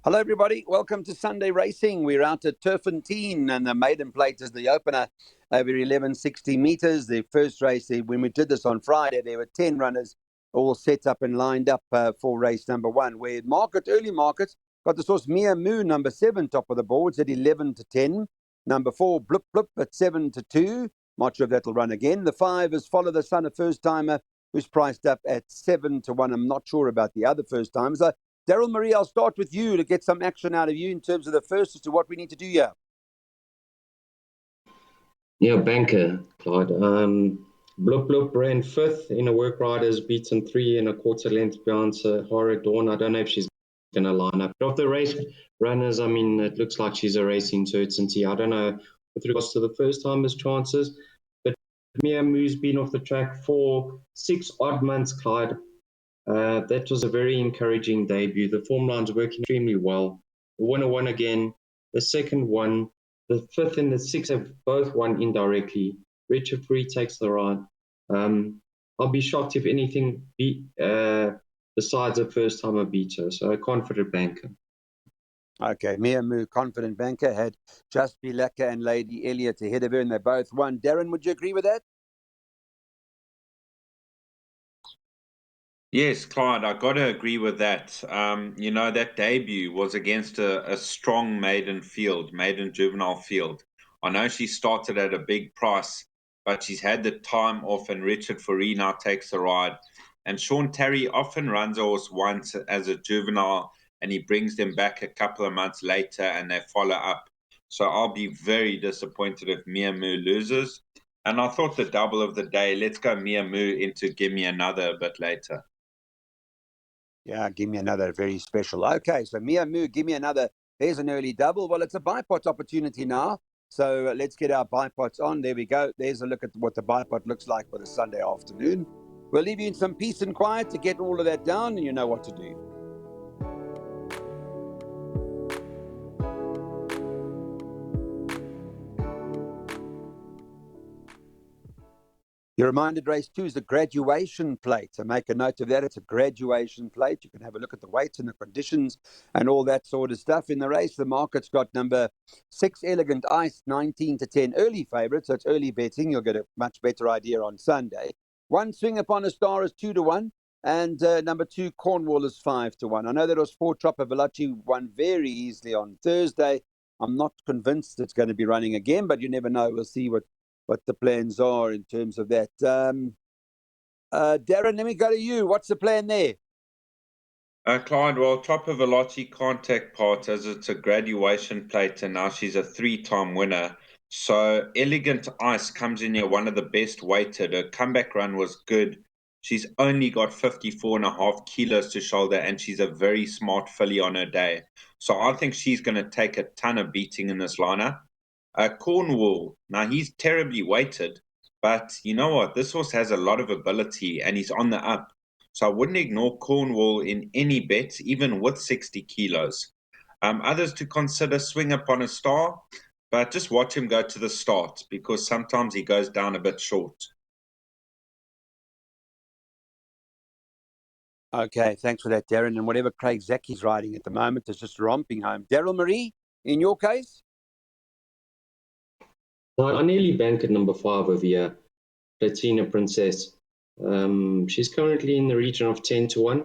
Hello, everybody. Welcome to Sunday Racing. We're out at Turffontein, and the maiden plate is the opener over 1160 meters. The first race, when we did this on Friday, there were 10 runners all set up and lined up for race number one. Where early markets, got the source Mia Moo, number 7, top of the boards at 11 to 10. Number 4, Blip Blip at 7 to 2. Not sure if that'll run again. The 5 is Follow the Sun, a first timer, who's priced up at 7 to 1. I'm not sure about the other first timers. Daryl Marie, I'll start with you to get some action out of you in terms of the first as to what we need to do here. Yeah, banker, Clyde. Blip Blip ran 5th in a work riders, beaten 3 1/4 length behind Sahara Dawn. I don't know if she's going to line up. But of the race runners, I mean, it looks like she's a racing certainty. I don't know with regards to the first timers' chances, but Mia Moo's been off the track for 6 odd months, Clyde. That was a very encouraging debut. The form line's working extremely well. The winner won again. The second won. The 5th and the 6th have both won indirectly. Richard Free takes the ride. I'll be shocked if anything besides a first-timer beats her. So a confident banker. Okay, Mia Moo, confident banker, had Just Be Lekker and Lady Elliot ahead of her, and they both won. Darren, would you agree with that? Yes, Clyde, I got to agree with that. That debut was against a strong maiden juvenile field. I know she started at a big price, but she's had the time off, and Richard Faree now takes the ride. And Sean Terry often runs a horse once as a juvenile, and he brings them back a couple of months later, and they follow up. So I'll be very disappointed if Mia Moo loses. And I thought the double of the day, let's go Mia Moo into Give Me Another a bit later. Yeah, give me another very special. Okay, so Mia Moo, give me another. There's an early double. Well, it's a Bipot opportunity now. So let's get our Bipots on. There we go. There's a look at what the Bipot looks like for the Sunday afternoon. We'll leave you in some peace and quiet to get all of that down, and you know what to do. You're reminded race 2 is the graduation plate. So make a note of that. It's a graduation plate. You can have a look at the weights and the conditions and all that sort of stuff. In the race, the market's got number 6, Elegant Ice, 19 to 10, early favourite. So it's early betting. You'll get a much better idea on Sunday. 1, Swing Upon a Star is 2 to 1. And number 2, Cornwall is 5 to 1. I know that was 4, Tropicology won very easily on Thursday. I'm not convinced it's going to be running again, but you never know. We'll see what the plans are in terms of that. Darren, let me go to you. What's the plan there? Clyde, well, Tropicology can't take part as it's a graduation plate, and now she's a 3-time winner. So Elegant Ice comes in here, one of the best weighted. Her comeback run was good. She's only got 54.5 kilos to shoulder, and she's a very smart filly on her day. So I think she's going to take a ton of beating in this lineup. Cornwall, now he's terribly weighted, but you know what? This horse has a lot of ability, and he's on the up. So I wouldn't ignore Cornwall in any bet, even with 60 kilos. Others to consider, Swing Upon a Star, but just watch him go to the start, because sometimes he goes down a bit short. Okay, thanks for that, Darren. And whatever Craig Zaki's riding at the moment is just romping home. Daryl Marie, in your case? I nearly banked at number 5 over here, Platina Princess. She's currently in the region of 10 to 1.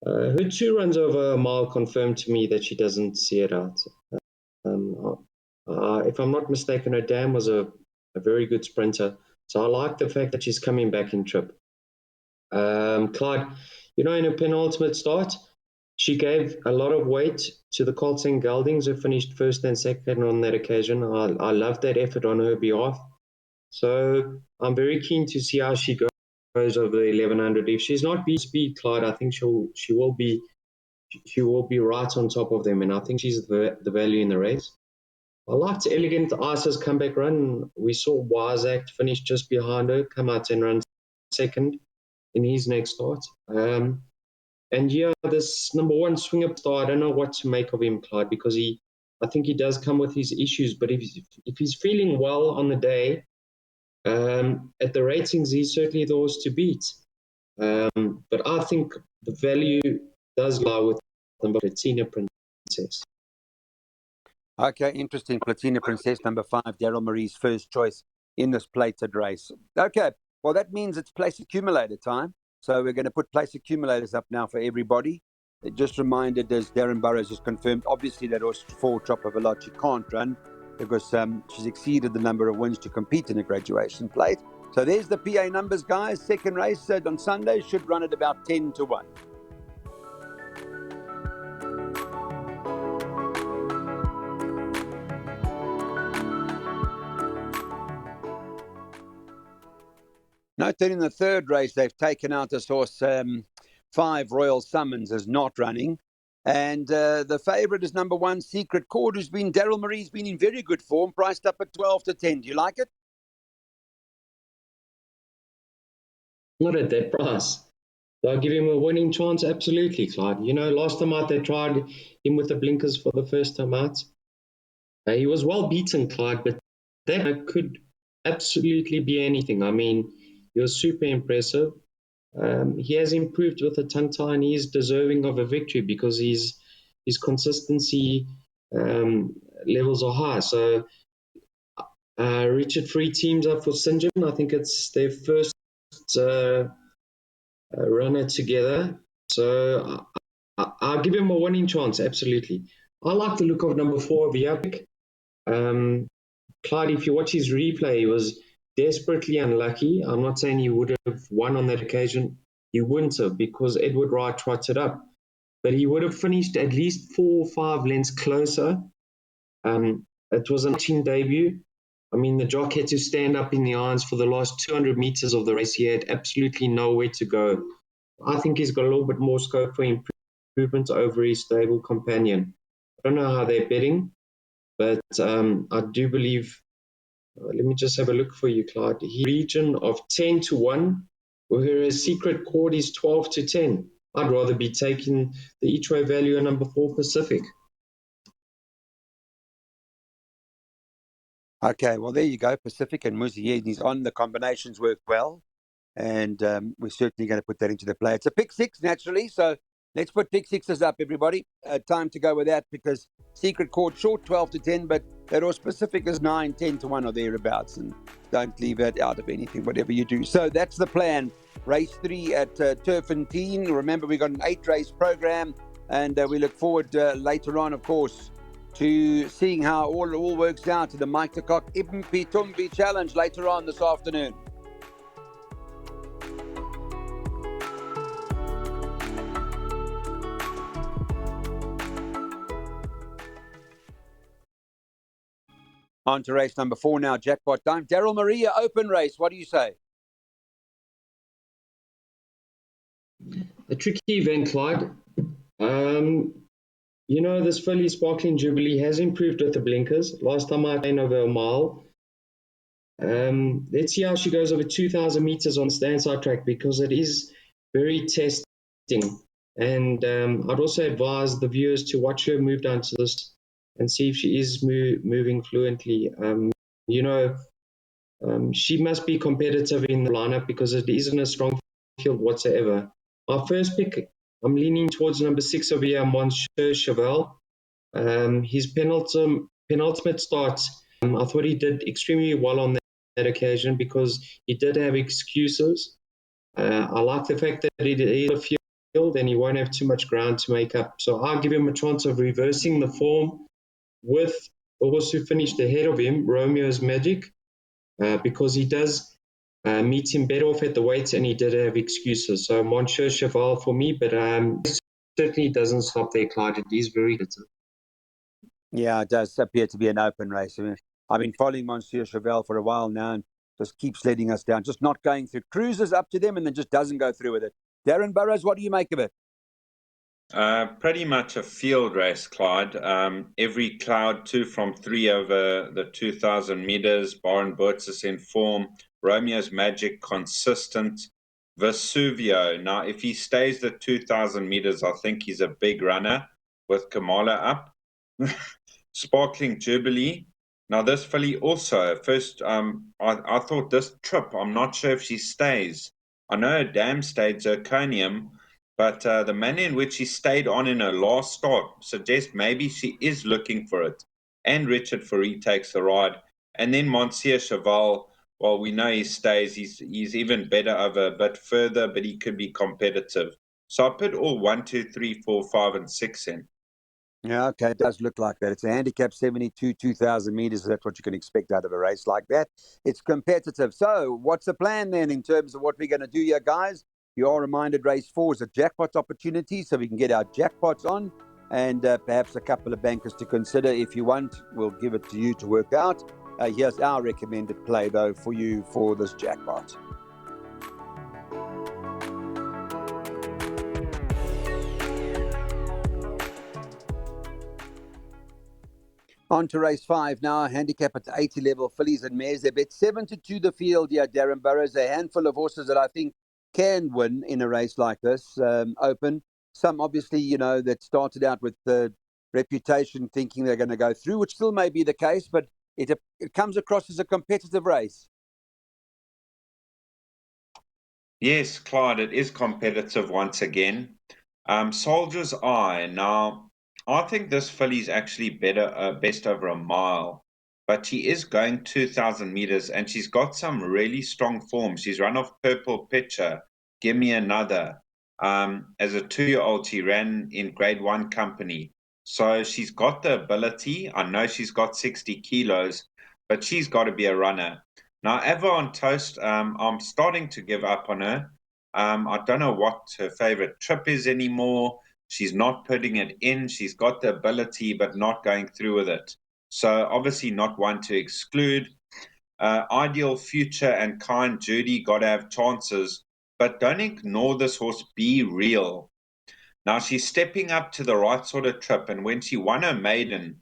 Her 2 runs over a mile confirmed to me that she doesn't see it out. If I'm not mistaken, her dam was a very good sprinter. So I like the fact that she's coming back in trip. Clyde, in her penultimate start, she gave a lot of weight to the Colton Geldings, who finished 1st and 2nd on that occasion. I love that effort on her behalf. So I'm very keen to see how she goes over the 1100. If she's not beat speed, Clyde, I think she will be right on top of them, and I think she's the value in the race. I liked Elegant Ice's comeback run. We saw Wise Act finish just behind her, come out and run 2nd in his next start. And yeah, this number 1 Swing Up Star, I don't know what to make of him, Clyde, because I think he does come with his issues. But if he's feeling well on the day, at the ratings, he's certainly the horse to beat. But I think the value does lie with number 13, Princess. Okay, interesting. Platina Princess, number 5, Daryl Marie's first choice in this plated race. Okay, well, that means it's place accumulator time. So we're going to put place accumulators up now for everybody. Just reminded, as Darren Burrows has confirmed, obviously that horse 4 Chopper Veloci can't run because she's exceeded the number of wins to compete in a graduation plate. So there's the PA numbers, guys. Second race on Sunday should run at about 10 to 1. Note that in the third race, they've taken out this horse, 5 Royal Summons, is not running. And the favourite is number 1, Secret Chord, who's been, Daryl Marie's been in very good form, priced up at 12 to 10. Do you like it? Not at that price. They'll give him a winning chance, absolutely, Clyde. You know, last time out they tried him with the blinkers for the first time out. He was well beaten, Clyde, but that could absolutely be anything. I mean, he was super impressive. He has improved with the tongue tie, and he is deserving of a victory because his consistency levels are high. So Richard Free teams up for St. John. I think it's their first runner together. So I'll give him a winning chance, absolutely. I like the look of number 4, Viapic. Clyde, if you watch his replay, he was desperately unlucky. I'm not saying he would have won on that occasion. He wouldn't have because Edward Wright trotted up. But he would have finished at least 4 or 5 lengths closer. It was a matching debut. I mean, the jock had to stand up in the irons for the last 200 meters of the race. He had absolutely nowhere to go. I think he's got a little bit more scope for improvement over his stable companion. I don't know how they're betting, but I do believe, let me just have a look for you, Clyde. He region of 10 to 1, whereas Secret Chord is 12 to 10. I'd rather be taking the each way value at number 4 Pacific. Okay, well, there you go. Pacific and Muzi, he's on. The combinations work well. And we're certainly going to put that into the play. It's a pick 6, naturally. So let's put pick 6s up, everybody. Time to go with that because Secret Chord short 12 to 10, but that horse Pacific is 9, 10 to 1 or thereabouts. And don't leave that out of anything, whatever you do. So that's the plan. Race 3 at Turffontein. Remember, we've got an 8-race program. And we look forward later on, of course, to seeing how all works out to the Mike de Kock Impi Tumbi Challenge later on this afternoon. On to race number 4 now, Jackpot time. Daryl Maria, open race. What do you say? A tricky event, Clyde. You know, this filly Sparkling Jubilee has improved with the blinkers. Last time I ran over a mile. Let's see how she goes over 2,000 meters on standside track because it is very testing. And I'd also advise the viewers to watch her move down to this and see if she is moving fluently. You know, she must be competitive in the lineup because it isn't a strong field whatsoever. Our first pick, I'm leaning towards number 6 over here, Monsieur Cheval. His penultimate start, I thought he did extremely well on that occasion because he did have excuses. I like the fact that he did a field and he won't have too much ground to make up. So I'll give him a chance of reversing the form with the horse who finished ahead of him, Romeo's Magic, because he does meet him better off at the weights and he did have excuses. So Monsieur Cheval for me, but certainly doesn't stop there, Clyde. It is very good. Yeah, it does appear to be an open race. I mean, I've been following Monsieur Cheval for a while now and just keeps letting us down, just not going through. Cruises up to them and then just doesn't go through with it. Darren Burrows, what do you make of it? Pretty much a field race, Clyde. Every cloud 2 from 3 over the 2,000 meters. Baron Burtsis in form. Romeo's Magic consistent. Vesuvio. Now, if he stays the 2,000 meters, I think he's a big runner with Kamala up. Sparkling Jubilee. Now, this filly also, first, I thought this trip, I'm not sure if she stays. I know her dam stayed Zirconium, But the manner in which she stayed on in her last start suggests maybe she is looking for it. And Richard Fourie takes the ride. And then Monsieur Cheval, well, we know he stays. He's even better over a bit further, but he could be competitive. So I put all 1, 2, 3, 4, 5, and 6 in. Yeah, okay, it does look like that. It's a handicap 72, 2,000 meters. So that's what you can expect out of a race like that. It's competitive. So what's the plan then in terms of what we're going to do here, guys? You are reminded race 4 is a jackpot opportunity, so we can get our jackpots on and perhaps a couple of bankers to consider if you want. We'll give it to you to work out. Here's our recommended play, though, for you for this jackpot. On to race 5 now, handicap at the 80 level, fillies and mares. They bet 7-2 the field here, Darren Burrows. A handful of horses that I think can win in a race like this, open. Some obviously, that started out with the reputation thinking they're going to go through, which still may be the case, but it comes across as a competitive race. Yes, Clyde, it is competitive once again. Soldier's Eye. Now, I think this filly's actually best over a mile, but she is going 2,000 meters and she's got some really strong form. She's run off Purple Pitcher, Give Me Another. As a 2-year-old, she ran in Grade 1 company. So she's got the ability. I know she's got 60 kilos, but she's got to be a runner. Now, Ava on Toast, I'm starting to give up on her. I don't know what her favorite trip is anymore. She's not putting it in. She's got the ability, but not going through with it. So obviously not one to exclude. Ideal Future and Kind Judy got to have chances, but don't ignore this horse. Be Real. Now she's stepping up to the right sort of trip, and when she won her maiden,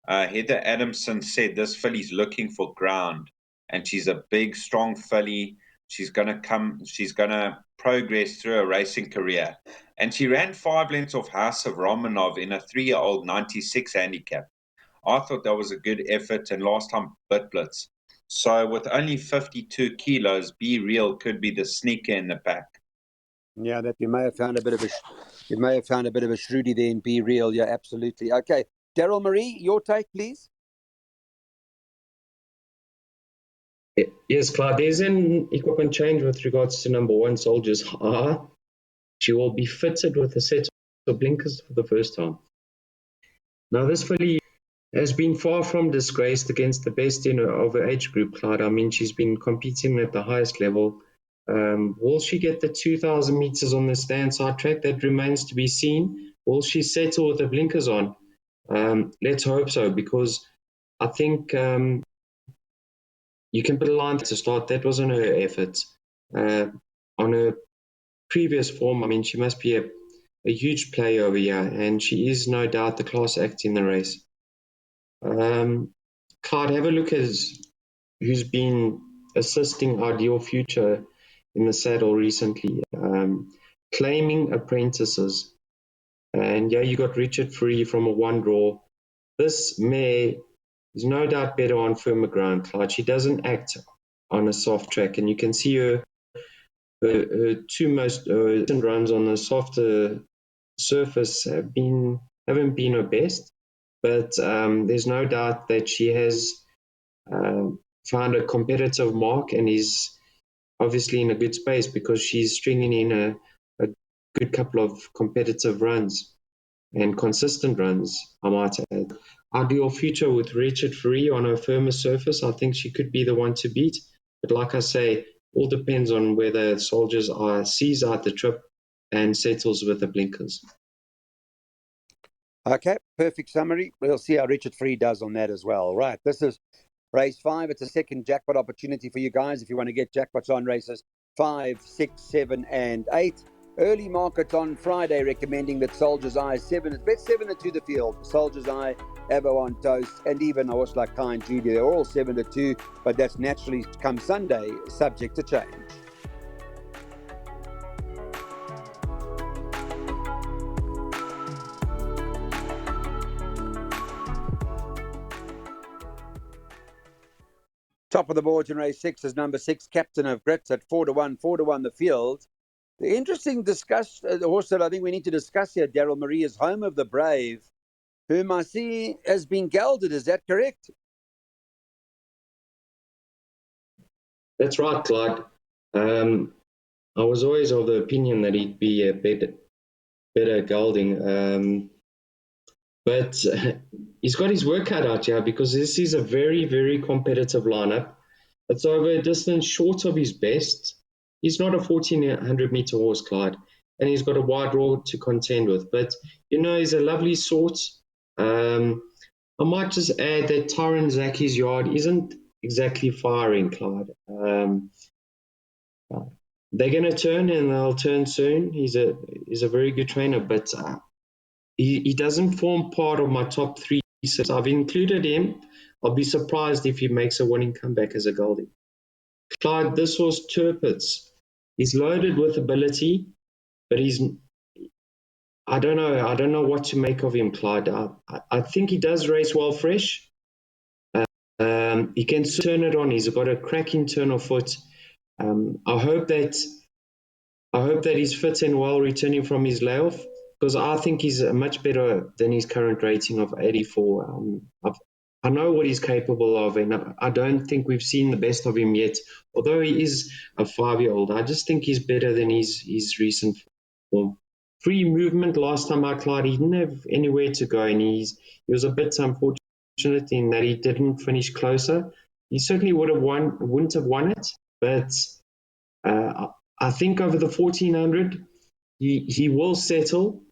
Heather Adamson said this filly's looking for ground, and she's a big, strong filly. She's gonna progress through her racing career. And she ran 5 lengths off House of Romanov in a 3-year-old 96 handicap. I thought that was a good effort, and last time bit blitz. So with only 52 kilos, Be Real could be the sneaker in the pack. Yeah, that you may have found a bit of a shrewdy there in Be Real. Yeah, absolutely. Okay, Daryl Marie, your take, please. Yes, Clyde, there's an equipment change with regards to number 1, Soldier's Eye. She will be fitted with a set of blinkers for the first time. Now, this filly has been far from disgraced against the best in her age group, Clyde. I mean, she's been competing at the highest level. Will she get the 2,000 meters on the stand side track? That remains to be seen. Will she settle with the blinkers on? Let's hope so, because I think you can put a line to start. That wasn't her effort. On her previous form, I mean, she must be a huge player over here, and she is no doubt the class act in the race. Clyde, have a look at who's been assisting Ideal Future in the saddle recently, claiming apprentices. And yeah, you got Richard Fourie from a 1 draw. This mare is no doubt better on firmer ground, Clyde. She doesn't act on a soft track, and you can see her 2 most recent runs on a softer surface haven't been her best, but there's no doubt that she has found a competitive mark and is obviously in a good space because she's stringing in a good couple of competitive runs and consistent runs, I might add. Ideal Future with Richard Fourie on a firmer surface, I think she could be the one to beat. But like I say, all depends on whether Soldier's Eye sees out the trip and settles with the blinkers. Okay, perfect summary. We'll see how Richard Fourie does on that as well. Right, this is race 5. It's a second jackpot opportunity for you guys if you want to get jackpots on races 5, 6, 7, and 8. Early market on Friday recommending that Soldier's Eye 7. It's bet 7-2 the field. Soldier's Eye, Avo on Toast, and even a horse like Kind Judy. They're all 7-2, but that's naturally come Sunday, subject to change. Top of the board in race 6 is number 6, Captain of Grits at 4-1 the field. The interesting horse that I think we need to discuss here, Daryl Marie, is Home of the Brave, whom I see has been gelded. Is that correct? That's right, Clyde. I was always of the opinion that he'd be a better gelding. But he's got his work cut out here because this is a very, very competitive lineup. It's over a distance short of his best. He's not a 1,400-meter horse, Clyde, and he's got a wide road to contend with. But, he's a lovely sort. I might just add that Tyron Zaki's yard isn't exactly firing, Clyde. They're going to turn, and they'll turn soon. He's a very good trainer, but he doesn't form part of my top three. So I've included him. I'll be surprised if he makes a winning comeback as a Goldie. Clyde, this horse Turpitz, he's loaded with ability, but I don't know what to make of him, Clyde. I think he does race well fresh. He can turn it on. He's got a cracking turn of foot. I hope that he's fit and well returning from his layoff, because I think he's much better than his current rating of 84. I know what he's capable of, and I don't think we've seen the best of him yet. Although he is a 5-year-old, I just think he's better than his recent form. Free movement last time I Clyde, he didn't have anywhere to go, and he was a bit unfortunate in that he didn't finish closer. He certainly wouldn't have won it, but I think over the 1,400, he will settle,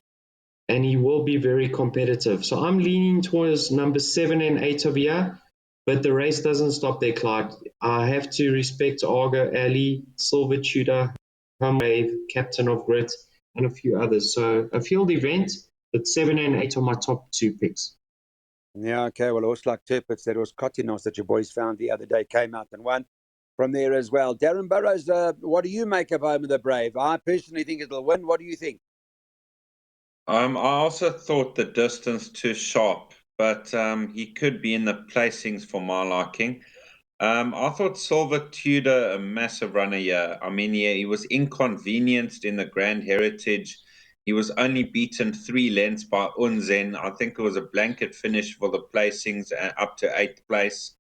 and he will be very competitive. So I'm leaning towards number 7 and 8 of here, but the race doesn't stop there, Clyde. I have to respect Argo Alley, Silver Tudor, Home Wave, Captain of Grit, and a few others. So a field event, but 7 and 8 are my top 2 picks. Yeah, okay. Well, a horse like Turpitz, that was Kotinos that your boys found the other day, came out and won from there as well. Darren Burrows, what do you make of Home of the Brave? I personally think it'll win. What do you think? I also thought the distance too sharp, but he could be in the placings for my liking. I thought Silver Tudor a massive runner here. I mean, yeah, he was inconvenienced in the Grand Heritage. He was only beaten 3 lengths by Unzen. I think it was a blanket finish for the placings up to 8th place.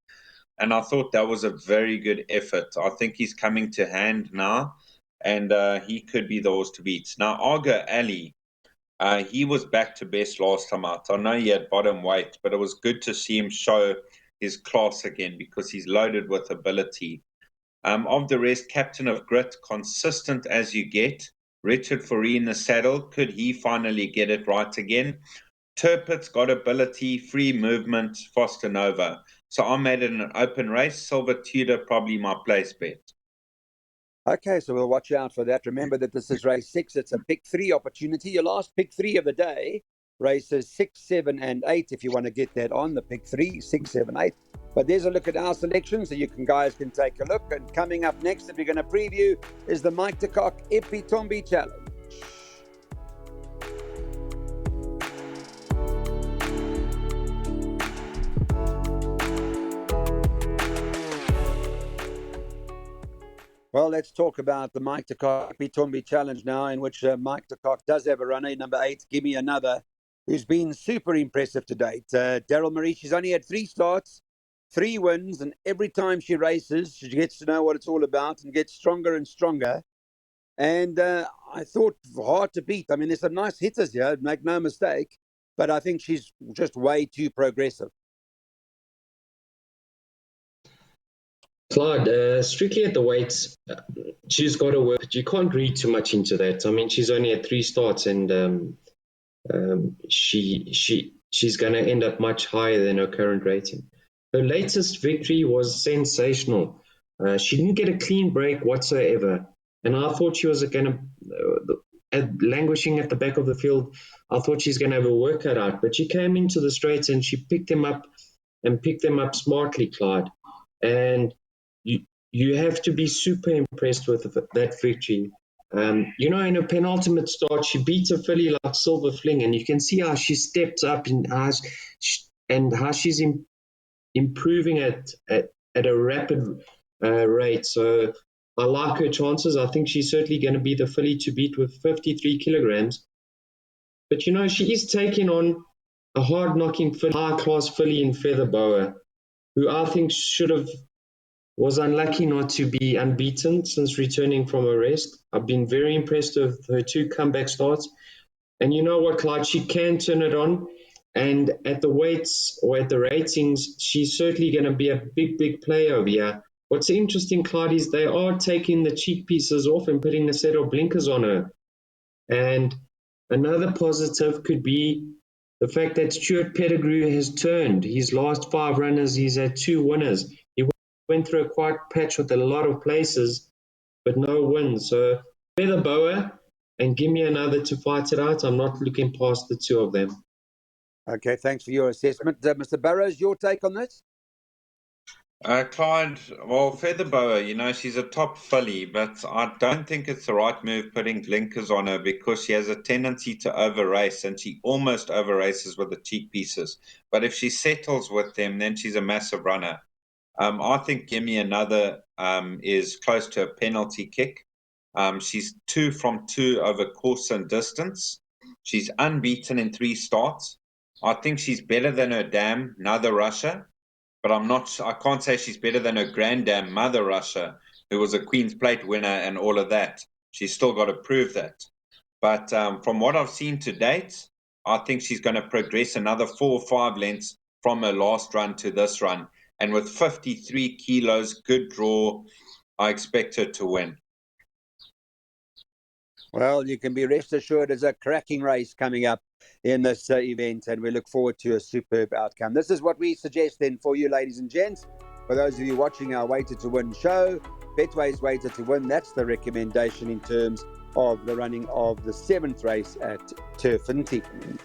And I thought that was a very good effort. I think he's coming to hand now, and he could be the horse to beat. Now, Argo Alley, he was back to best last time out. I know he had bottom weight, but it was good to see him show his class again because he's loaded with ability. Of the rest, Captain of Grit, consistent as you get. Richard Foree in the saddle. Could he finally get it right again? Turpitz got ability, free movement, Foster Nova. So I made it an open race. Silver Tudor, probably my place bet. Okay, so we'll watch out for that. Remember that this is race 6. It's a pick 3 opportunity. Your last pick 3 of the day. Races 6, 7, and 8. If you want to get that on the pick 3, 6, 7, 8. But there's a look at our selection, so you guys can take a look. And coming up next, that we're going to preview, is the Mike de Kock Epitombi Challenge. Well, let's talk about the Mike de Kock Epitombi Challenge now, in which Mike de Kock does have a runner, number 8, Give Me Another, who's been super impressive to date. Daryl Marie, she's only had 3 starts, 3 wins, and every time she races, she gets to know what it's all about and gets stronger and stronger. And I thought hard to beat. I mean, there's some nice hitters here, make no mistake, but I think she's just way too progressive. Clyde, strictly at the weights, she's got to work. You can't read too much into that. I mean, she's only had 3 starts, and she's going to end up much higher than her current rating. Her latest victory was sensational. She didn't get a clean break whatsoever, and I thought she was going to languishing at the back of the field. I thought she's going to have a work cut out, but she came into the straights and she picked them up smartly, Clyde. And you have to be super impressed with that victory. In a penultimate start, she beat a filly like Silver Fling, and you can see how she steps up and how she's improving at a rapid rate. So I like her chances. I think she's certainly going to be the filly to beat with 53 kilograms. But she is taking on a hard-knocking filly, high-class filly in Feather Boa, who I think was unlucky not to be unbeaten since returning from a rest. I've been very impressed with her 2 comeback starts. And you know what, Clyde? She can turn it on. And at the weights or at the ratings, she's certainly going to be a big, big player over here. What's interesting, Clyde, is they are taking the cheek pieces off and putting a set of blinkers on her. And another positive could be the fact that Stuart Pettigrew has turned. His last 5 runners, he's had 2 winners. He went through a quiet patch with a lot of places, but no wins. So Feather Boa and give me another to fight it out. I'm not looking past the 2 of them. Okay, thanks for your assessment. Mr. Burrows, your take on this? Clyde, well, Feather Boa, she's a top filly, but I don't think it's the right move putting blinkers on her because she has a tendency to over-race, and she almost over-races with the cheek pieces. But if she settles with them, then she's a massive runner. I think Gimme Another is close to a penalty kick. She's 2 from 2 over course and distance. She's unbeaten in 3 starts. I think she's better than her dam, Another Russia. But I can't say she's better than her granddam, Mother Russia, who was a Queen's Plate winner and all of that. She's still got to prove that. But from what I've seen to date, I think she's going to progress another 4 or 5 lengths from her last run to this run. And with 53 kilos, good draw, I expect her to win. Well, you can be rest assured there's a cracking race coming up in this event, and we look forward to a superb outcome. This is what we suggest then for you, ladies and gents. For those of you watching our Weighted to Win show, Betway's Weighted to Win, that's the recommendation in terms of the running of the 7th race at Turffontein.